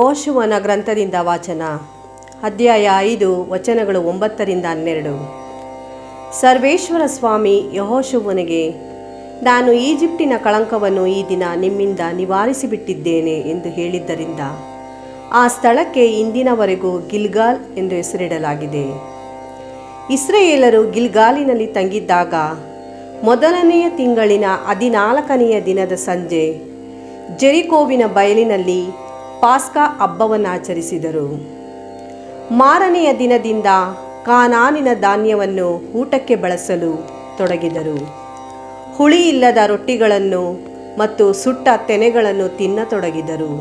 ಯೆಹೋಶುವನ ಗ್ರಂಥದಿಂದ ವಾಚನ. ಅಧ್ಯಾಯ 5 ವಚನಗಳು 9-12. ಸರ್ವೇಶ್ವರ ಸ್ವಾಮಿ ಯೆಹೋಶುವನಿಗೆ, ನಾನು ಈಜಿಪ್ಟಿನ ಕಳಂಕವನ್ನು ಈ ದಿನ ನಿಮ್ಮಿಂದ ನಿವಾರಿಸಿಬಿಟ್ಟಿದ್ದೇನೆ ಎಂದು ಹೇಳಿದ್ದರಿಂದ ಆ ಸ್ಥಳಕ್ಕೆ ಇಂದಿನವರೆಗೂ ಗಿಲ್ಗಾಲ್ ಎಂದು ಹೆಸರಿಡಲಾಗಿದೆ. ಇಸ್ರಾಯೇಲರು ಗಿಲ್ಗಾಲಿನಲ್ಲಿ ತಂಗಿದ್ದಾಗ ಮೊದಲನೆಯ ತಿಂಗಳಿನ 14ನೆಯ ದಿನದ ಸಂಜೆ ಜೆರಿಕೋವಿನ ಬಯಲಿನಲ್ಲಿ ಪಾಸ್ಕಾ ಹಬ್ಬವನ್ನು ಆಚರಿಸಿದರು. ಮಾರನೆಯ ದಿನದಿಂದ ಕಾನಾನಿನ ಧಾನ್ಯವನ್ನು ಊಟಕ್ಕೆ ಬಳಸಲು ತೊಡಗಿದರು. ಹುಳಿಯಿಲ್ಲದ ರೊಟ್ಟಿಗಳನ್ನು ಮತ್ತು ಸುಟ್ಟ ತೆನೆಗಳನ್ನು ತಿನ್ನತೊಡಗಿದರು.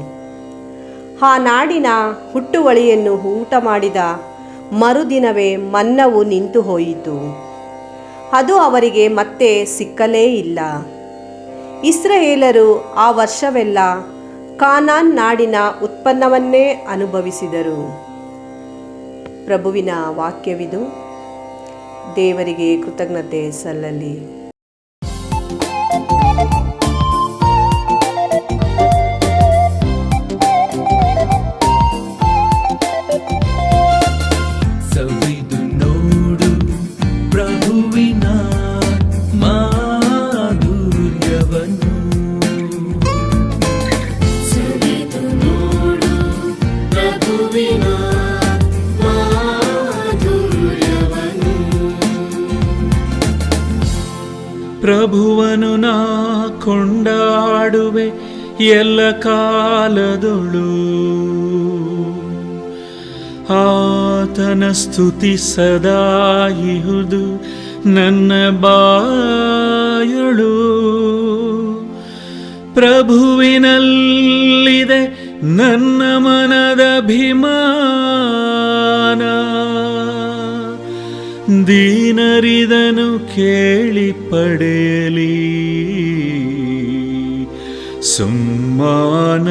ಆ ನಾಡಿನ ಹುಟ್ಟುವಳಿಯನ್ನು ಊಟ ಮಾಡಿದ ಮರುದಿನವೇ ಮನ್ನವು ನಿಂತು ಹೋಯಿತು. ಅದು ಅವರಿಗೆ ಮತ್ತೆ ಸಿಕ್ಕಲೇ ಇಲ್ಲ. ಇಸ್ರಾಯೇಲರು ಆ ವರ್ಷವೆಲ್ಲ ಕಾನಾನ್ ನಾಡಿನ ಉತ್ಪನ್ನವನ್ನೇ ಅನುಭವಿಸಿದರು. ಪ್ರಭುವಿನ ವಾಕ್ಯವಿದು. ದೇವರಿಗೆ ಕೃತಜ್ಞತೆ ಸಲ್ಲಲಿ. ಸವಿದು ನೋಡು ಪ್ರಭುವಿನ ಮಾಧುರ್ಯವನ್ನು. ಸವಿದು ನೋಡು ಪ್ರಭುವಿನ ಮಾಧುರ್ಯವನ್ನು. ಪ್ರಭುವನು ನಾ ಕೊಂಡಾಡುವೆ ಎಲ್ಲ ಕಾಲದೊಳು. ಆತನ ಸ್ತುತಿ ಸದಾ ಇಹುದು ನನ್ನ ಬಾಯಳು. ಪ್ರಭುವಿನಲ್ಲಿದೆ ನನ್ನ ಮನದ ಅಭಿಮಾನ. ದೀನರಿದನು ಕೇಳಿ ಪಡೆಯಲಿ ಸಮ್ಮಾನ.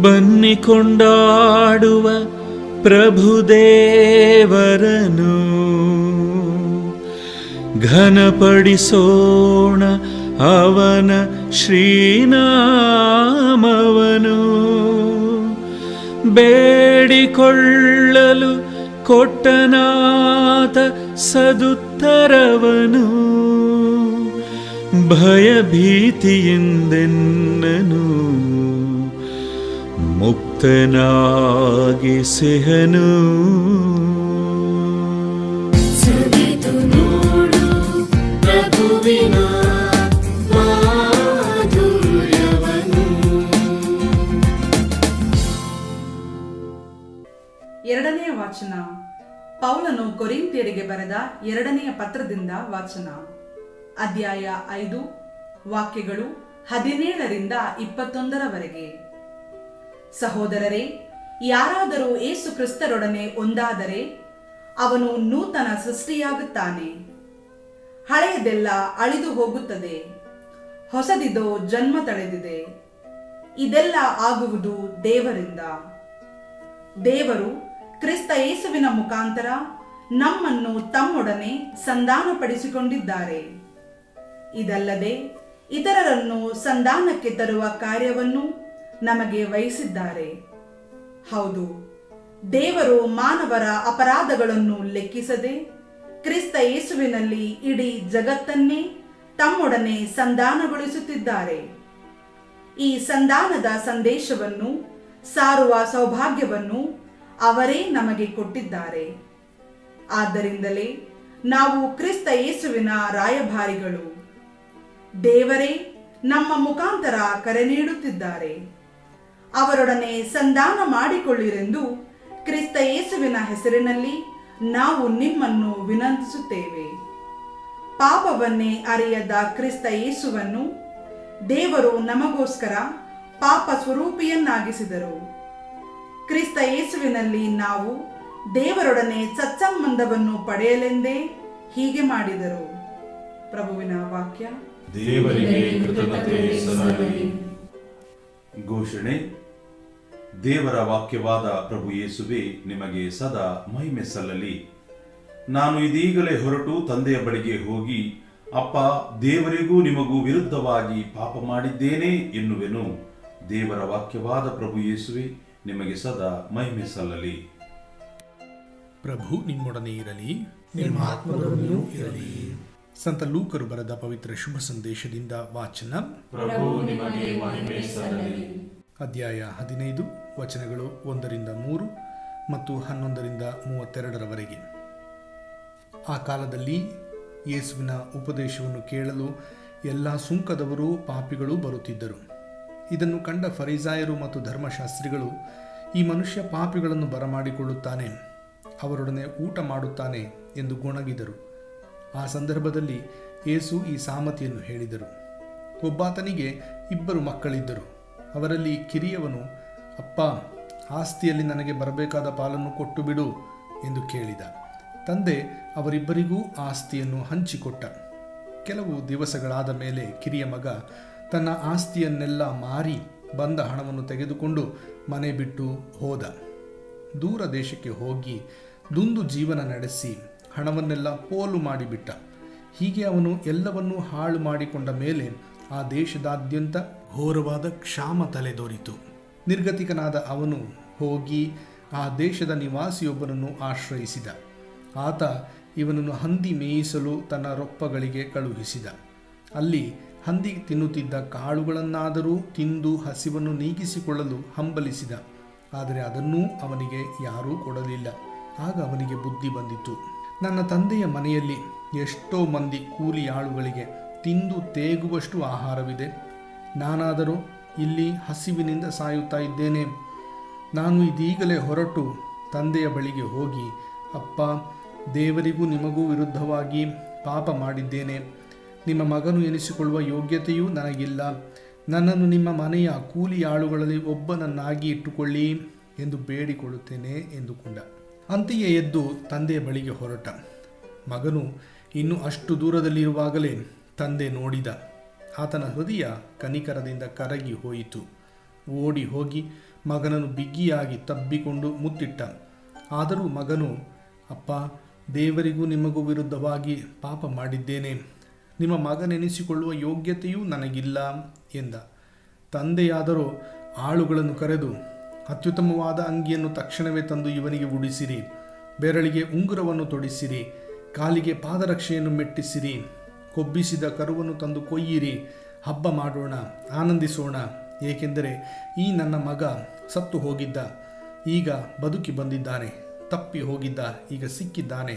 ಬನ್ನಿ ಕೊಂಡಾಡುವ ಪ್ರಭುದೇವರನು, ಘನಪಡಿಸೋಣ ಅವನ ಶ್ರೀನಾಮವನು. ಬೇಡಿಕೊಳ್ಳಲು ಕೊಟ್ಟನಾತ ಸದುತ್ತರವನು, ಭಯಭೀತಿಯಿಂದೆನ್ನನು ಮುಕ್ತನಾಗಿಸೆಹನು. ಎರಡನೆಯ ವಾಚನ. ಪೌಲನು ಕೊರಿಂಥಿಯರಿಗೆ ಬರೆದ ಎರಡನೆಯ ಪತ್ರದಿಂದ ವಾಚನ. ಅಧ್ಯಾಯ 5 ವಾಕ್ಯಗಳು 17-21. ಸಹೋದರರೇ, ಯಾರಾದರೂ ಯೇಸು ಕ್ರಿಸ್ತರೊಡನೆ ಒಂದಾದರೆ ಅವನು ನೂತನ ಸೃಷ್ಟಿಯಾಗುತ್ತಾನೆ. ಹಳೆಯದೆಲ್ಲ ಅಳಿದು ಹೋಗುತ್ತದೆ, ಹೊಸದಿದೋ ಜನ್ಮ ತಳೆದಿದೆ. ಇದೆಲ್ಲ ಆಗುವುದು ದೇವರಿಂದ. ದೇವರು ಕ್ರಿಸ್ತ ಯೇಸುವಿನ ಮುಖಾಂತರ ನಮ್ಮನ್ನು ತಮ್ಮೊಡನೆ ಸಂಧಾನಪಡಿಸಿಕೊಂಡಿದ್ದಾರೆ. ಇದಲ್ಲದೆ ಇತರರನ್ನು ಸಂಧಾನಕ್ಕೆ ತರುವ ಕಾರ್ಯವನ್ನು ನಮಗೆ ವಹಿಸಿದ್ದಾರೆ. ಹೌದು, ದೇವರು ಮಾನವರ ಅಪರಾಧಗಳನ್ನು ಲೆಕ್ಕಿಸದೆ ಕ್ರಿಸ್ತ ಯೇಸುವಿನಲ್ಲಿ ಇಡೀ ಜಗತ್ತನ್ನೇ ತಮ್ಮೊಡನೆ ಸಂಧಾನಗೊಳಿಸುತ್ತಿದ್ದಾರೆ. ಈ ಸಂಧಾನದ ಸಂದೇಶವನ್ನು ಸಾರುವ ಸೌಭಾಗ್ಯವನ್ನು ಅವರೇ ನಮಗೆ ಕೊಟ್ಟಿದ್ದಾರೆ. ಆದ್ದರಿಂದಲೇ ನಾವು ಕ್ರಿಸ್ತ ಯೇಸುವಿನ ರಾಯಭಾರಿಗಳು. ದೇವರೇ ನಮ್ಮ ಮುಖಾಂತರ ಕರೆ ನೀಡುತ್ತಿದ್ದಾರೆ. ಅವರೊಡನೆ ಸಂಧಾನ ಮಾಡಿಕೊಳ್ಳಿರೆಂದು ಕ್ರಿಸ್ತ ಯೇಸುವಿನ ಹೆಸರಿನಲ್ಲಿ ನಾವು ನಿಮ್ಮನ್ನು ವಿನಂತಿಸುತ್ತೇವೆ. ಪಾಪವನ್ನೇ ಅರಿಯದ ಕ್ರಿಸ್ತ ಯೇಸುವನ್ನು ದೇವರು ನಮಗೋಸ್ಕರ ಪಾಪ ಸ್ವರೂಪಿಯನ್ನಾಗಿಸಿದರು. ಕ್ರಿಸ್ತ ಯೇಸುವಿನಲ್ಲಿ ನಾವು ದೇವರೊಡನೆ ಸತ್ಸಂಬಂಧವನ್ನು ಪಡೆಯಲೆಂದೇ ಹೀಗೆ ಮಾಡಿದರು. ಪ್ರಭುವಿನ ವಾಕ್ಯ. ದೇವರಿಗೆ ಕೃತಜ್ಞತೆ ಸಲ್ಲಲಿ. ಘೋಷಣೆ. ದೇವರ ವಾಕ್ಯವಾದ ಪ್ರಭು ಯೇಸುವೆ ನಿಮಗೆ ಸದಾ ಮಹಿಮೆ ಸಲ್ಲಲಿ. ನಾನು ಇದೀಗಲೇ ಹೊರಟು ತಂದೆಯ ಬಳಿಗೆ ಹೋಗಿ, ಅಪ್ಪ, ದೇವರಿಗೂ ನಿಮಗೂ ವಿರುದ್ಧವಾಗಿ ಪಾಪ ಮಾಡಿದ್ದೇನೆ ಎನ್ನುವೆನು. ದೇವರ ವಾಕ್ಯವಾದ ಪ್ರಭು ಯೇಸುವೆ ನಿಮಗೆ ಸದಾ ಮಹಿಮೆ ಸಲ್ಲಲಿ. ಪ್ರಭು ನಿಮ್ಮೊಡನೆ ಇರಲಿ, ನಿಮ್ಮ ಆತ್ಮದೊಡನೆಯೂ ಇರಲಿ. ಸಂತ ಲೂಕರು ಬರೆದ ಪವಿತ್ರ ಶುಭ ಸಂದೇಶದಿಂದ ವಾಚನ. ಪ್ರಭು ನಿಮಗೆ ಮಹಿಮೆ ಸಲ್ಲಲಿ. ಅಧ್ಯಾಯ 15 ವಚನಗಳು 1-3 ಮತ್ತು 11-32. ಆ ಕಾಲದಲ್ಲಿ ಯೇಸುವಿನ ಉಪದೇಶವನ್ನು ಕೇಳಲು ಎಲ್ಲ ಸುಂಕದವರು ಪಾಪಿಗಳೂ ಬರುತ್ತಿದ್ದರು. ಇದನ್ನು ಕಂಡ ಫರಿಸಾಯರು ಮತ್ತು ಧರ್ಮಶಾಸ್ತ್ರಿಗಳು, ಈ ಮನುಷ್ಯ ಪಾಪಿಗಳನ್ನು ಬರಮಾಡಿಕೊಳ್ಳುತ್ತಾನೆ, ಅವರೊಡನೆ ಊಟ ಮಾಡುತ್ತಾನೆ ಎಂದು ಗೊಣಗಿದರು. ಆ ಸಂದರ್ಭದಲ್ಲಿ ಯೇಸು ಈ ಸಾಮತಿಯನ್ನು ಹೇಳಿದರು. ಒಬ್ಬಾತನಿಗೆ 2 ಮಕ್ಕಳಿದ್ದರು. ಅವರಲ್ಲಿ ಕಿರಿಯವನು, ಅಪ್ಪ, ಆಸ್ತಿಯಲ್ಲಿ ನನಗೆ ಬರಬೇಕಾದ ಪಾಲನ್ನು ಕೊಟ್ಟು ಬಿಡು ಎಂದು ಕೇಳಿದ. ತಂದೆ ಅವರಿಬ್ಬರಿಗೂ ಆಸ್ತಿಯನ್ನು ಹಂಚಿಕೊಟ್ಟ. ಕೆಲವು ದಿವಸಗಳಾದ ಮೇಲೆ ಕಿರಿಯ ಮಗ ತನ್ನ ಆಸ್ತಿಯನ್ನೆಲ್ಲ ಮಾರಿ ಬಂದ ಹಣವನ್ನು ತೆಗೆದುಕೊಂಡು ಮನೆ ಬಿಟ್ಟು ಹೋದ. ದೂರ ದೇಶಕ್ಕೆ ಹೋಗಿ ದುಂದು ಜೀವನ ನಡೆಸಿ ಹಣವನ್ನೆಲ್ಲ ಪೋಲು ಮಾಡಿಬಿಟ್ಟ. ಹೀಗೆ ಅವನು ಎಲ್ಲವನ್ನೂ ಹಾಳು ಮಾಡಿಕೊಂಡ ಮೇಲೆ ಆ ದೇಶದಾದ್ಯಂತ ಘೋರವಾದ ಕ್ಷಾಮ ತಲೆದೋರಿತು. ನಿರ್ಗತಿಕನಾದ ಅವನು ಹೋಗಿ ಆ ದೇಶದ ನಿವಾಸಿಯೊಬ್ಬನನ್ನು ಆಶ್ರಯಿಸಿದ. ಆತ ಇವನನ್ನು ಹಂದಿ ಮೇಯಿಸಲು ತನ್ನ ರೊಪ್ಪಗಳಿಗೆ ಕಳುಹಿಸಿದ. ಅಲ್ಲಿ ಹಂದಿ ತಿನ್ನುತ್ತಿದ್ದ ಕಾಳುಗಳನ್ನಾದರೂ ತಿಂದು ಹಸಿವನ್ನು ನೀಗಿಸಿಕೊಳ್ಳಲು ಹಂಬಲಿಸಿದ. ಆದರೆ ಅದನ್ನೂ ಅವನಿಗೆ ಯಾರೂ ಕೊಡಲಿಲ್ಲ. ಆಗ ಅವನಿಗೆ ಬುದ್ಧಿ ಬಂದಿತು, ನನ್ನ ತಂದೆಯ ಮನೆಯಲ್ಲಿ ಎಷ್ಟೋ ಮಂದಿ ಕೂಲಿಯಾಳುಗಳಿಗೆ ತಿಂದು ತೇಗುವಷ್ಟು ಆಹಾರವಿದೆ, ನಾನಾದರೂ ಇಲ್ಲಿ ಹಸಿವಿನಿಂದ ಸಾಯುತ್ತಾ ಇದ್ದೇನೆ. ನಾನು ಇದೀಗಲೇ ಹೊರಟು ತಂದೆಯ ಬಳಿಗೆ ಹೋಗಿ, ಅಪ್ಪ, ದೇವರಿಗೂ ನಿಮಗೂ ವಿರುದ್ಧವಾಗಿ ಪಾಪ ಮಾಡಿದ್ದೇನೆ, ನಿಮ್ಮ ಮಗನು ಎನಿಸಿಕೊಳ್ಳುವ ಯೋಗ್ಯತೆಯೂ ನನಗಿಲ್ಲ, ನನ್ನನ್ನು ನಿಮ್ಮ ಮನೆಯ ಕೂಲಿಯಾಳುಗಳಲ್ಲಿ ಒಬ್ಬನನ್ನಾಗಿ ಇಟ್ಟುಕೊಳ್ಳಿ ಎಂದು ಬೇಡಿಕೊಳ್ಳುತ್ತೇನೆ ಎಂದುಕೊಂಡ. ಅಂತೆಯೇ ಎದ್ದು ತಂದೆಯ ಬಳಿಗೆ ಹೊರಟ. ಮಗನು ಇನ್ನು ಅಷ್ಟು ದೂರದಲ್ಲಿರುವಾಗಲೇ ತಂದೆ ನೋಡಿದ. ಆತನ ಹೃದಯ ಕನಿಕರದಿಂದ ಕರಗಿ ಹೋಯಿತು. ಓಡಿ ಹೋಗಿ ಮಗನನ್ನು ಬಿಗಿಯಾಗಿ ತಬ್ಬಿಕೊಂಡು ಮುತ್ತಿಟ್ಟ. ಆದರೂ ಮಗನು, ಅಪ್ಪ, ದೇವರಿಗೂ ನಿಮಗೂ ವಿರುದ್ಧವಾಗಿ ಪಾಪ ಮಾಡಿದ್ದೇನೆ, ನಿಮ್ಮ ಮಗನೆನಿಸಿಕೊಳ್ಳುವ ಯೋಗ್ಯತೆಯೂ ನನಗಿಲ್ಲ ಎಂದ. ತಂದೆಯಾದರೂ ಆಳುಗಳನ್ನು ಕರೆದು, ಅತ್ಯುತ್ತಮವಾದ ಅಂಗಿಯನ್ನು ತಕ್ಷಣವೇ ತಂದು ಇವನಿಗೆ ಉಡಿಸಿರಿ, ಬೆರಳಿಗೆ ಉಂಗುರವನ್ನು ತೊಡಿಸಿರಿ, ಕಾಲಿಗೆ ಪಾದರಕ್ಷೆಯನ್ನು ಮೆಟ್ಟಿಸಿರಿ, ಕೊಬ್ಬಿಸಿದ ಕರುವನ್ನು ತಂದು ಕೊಯ್ಯಿರಿ, ಹಬ್ಬ ಮಾಡೋಣ, ಆನಂದಿಸೋಣ, ಏಕೆಂದರೆ ಈ ನನ್ನ ಮಗ ಸತ್ತು ಹೋಗಿದ್ದ, ಈಗ ಬದುಕಿ ಬಂದಿದ್ದಾನೆ, ತಪ್ಪಿ ಹೋಗಿದ್ದ, ಈಗ ಸಿಕ್ಕಿದ್ದಾನೆ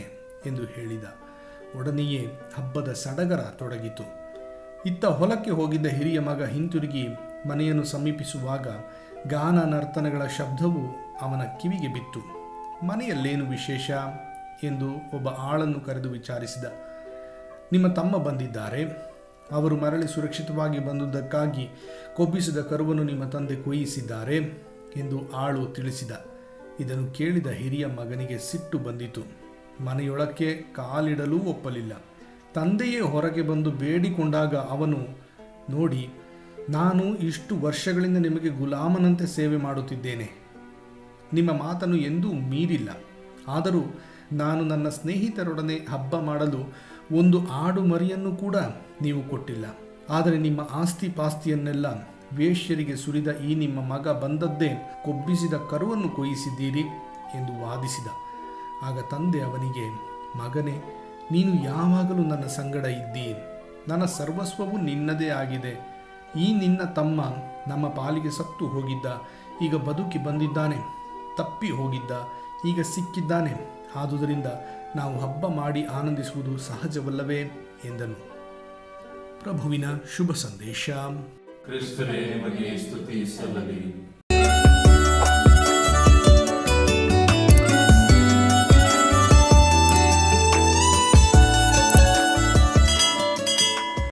ಎಂದು ಹೇಳಿದ. ಒಡನೆಯೇ ಹಬ್ಬದ ಸಡಗರ ತೊಡಗಿತು. ಇತ್ತ ಹೊಲಕ್ಕೆ ಹೋಗಿದ್ದ ಹಿರಿಯ ಮಗ ಹಿಂತಿರುಗಿ ಮನೆಯನ್ನು ಸಮೀಪಿಸುವಾಗ ಗಾನ ನರ್ತನಗಳ ಶಬ್ದವು ಅವನ ಕಿವಿಗೆ ಬಿತ್ತು. ಮನೆಯಲ್ಲೇನು ವಿಶೇಷ ಎಂದು ಒಬ್ಬ ಆಳನ್ನು ಕರೆದು ವಿಚಾರಿಸಿದ. ನಿಮ್ಮ ತಮ್ಮ ಬಂದಿದ್ದಾರೆ, ಅವರು ಮರಳಿ ಸುರಕ್ಷಿತವಾಗಿ ಬಂದುದಕ್ಕಾಗಿ ಕೊಬ್ಬಿಸಿದ ಕರುವನ್ನು ನಿಮ್ಮ ತಂದೆ ಕೊಯ್ಯಿಸಿದ್ದಾರೆ ಎಂದು ಆಳು ತಿಳಿಸಿದ. ಇದನ್ನು ಕೇಳಿದ ಹಿರಿಯ ಮಗನಿಗೆ ಸಿಟ್ಟು ಬಂದಿತು. ಮನೆಯೊಳಕ್ಕೆ ಕಾಲಿಡಲೂ ಒಪ್ಪಲಿಲ್ಲ. ತಂದೆಯೇ ಹೊರಗೆ ಬಂದು ಬೇಡಿಕೊಂಡಾಗ ಅವನು, ನೋಡಿ, ನಾನು ಇಷ್ಟು ವರ್ಷಗಳಿಂದ ನಿಮಗೆ ಗುಲಾಮನಂತೆ ಸೇವೆ ಮಾಡುತ್ತಿದ್ದೇನೆ, ನಿಮ್ಮ ಮಾತನ್ನು ಎಂದೂ ಮೀರಿಲ್ಲ. ಆದರೂ ನಾನು ನನ್ನ ಸ್ನೇಹಿತರೊಡನೆ ಹಬ್ಬ ಮಾಡಲು ಒಂದು ಆಡು ಮರಿಯನ್ನು ಕೂಡ ನೀವು ಕೊಟ್ಟಿಲ್ಲ. ಆದರೆ ನಿಮ್ಮ ಆಸ್ತಿ ಪಾಸ್ತಿಯನ್ನೆಲ್ಲ ವೇಶ್ಯರಿಗೆ ಸುರಿದ ಈ ನಿಮ್ಮ ಮಗ ಬಂದದ್ದೇ ಕೊಬ್ಬಿಸಿದ ಕರುವನ್ನು ಕೊಯ್ಯಿಸಿದ್ದೀರಿ ಎಂದು ವಾದಿಸಿದ. ಆಗ ತಂದೆ ಅವನಿಗೆ, ಮಗನೇ, ನೀನು ಯಾವಾಗಲೂ ನನ್ನ ಸಂಗಡ ಇದ್ದೀ, ನನ್ನ ಸರ್ವಸ್ವವು ನಿನ್ನದೇ ಆಗಿದೆ. ಈ ನಿನ್ನ ತಮ್ಮ ನಮ್ಮ ಪಾಲಿಗೆ ಸತ್ತು ಹೋಗಿದ್ದ, ಈಗ ಬದುಕಿ ಬಂದಿದ್ದಾನೆ, ತಪ್ಪಿ ಹೋಗಿದ್ದ, ಈಗ ಸಿಕ್ಕಿದ್ದಾನೆ. ಆದುದರಿಂದ ನಾವು ಹಬ್ಬ ಮಾಡಿ ಆನಂದಿಸುವುದು ಸಹಜವಲ್ಲವೇ ಎಂದನು. ಪ್ರಭುವಿನ ಶುಭ ಸಂದೇಶ. ಕ್ರಿಸ್ತರೇ ನಿಮಗೆ ಸ್ತುತಿ ಸಲ್ಲಲಿ.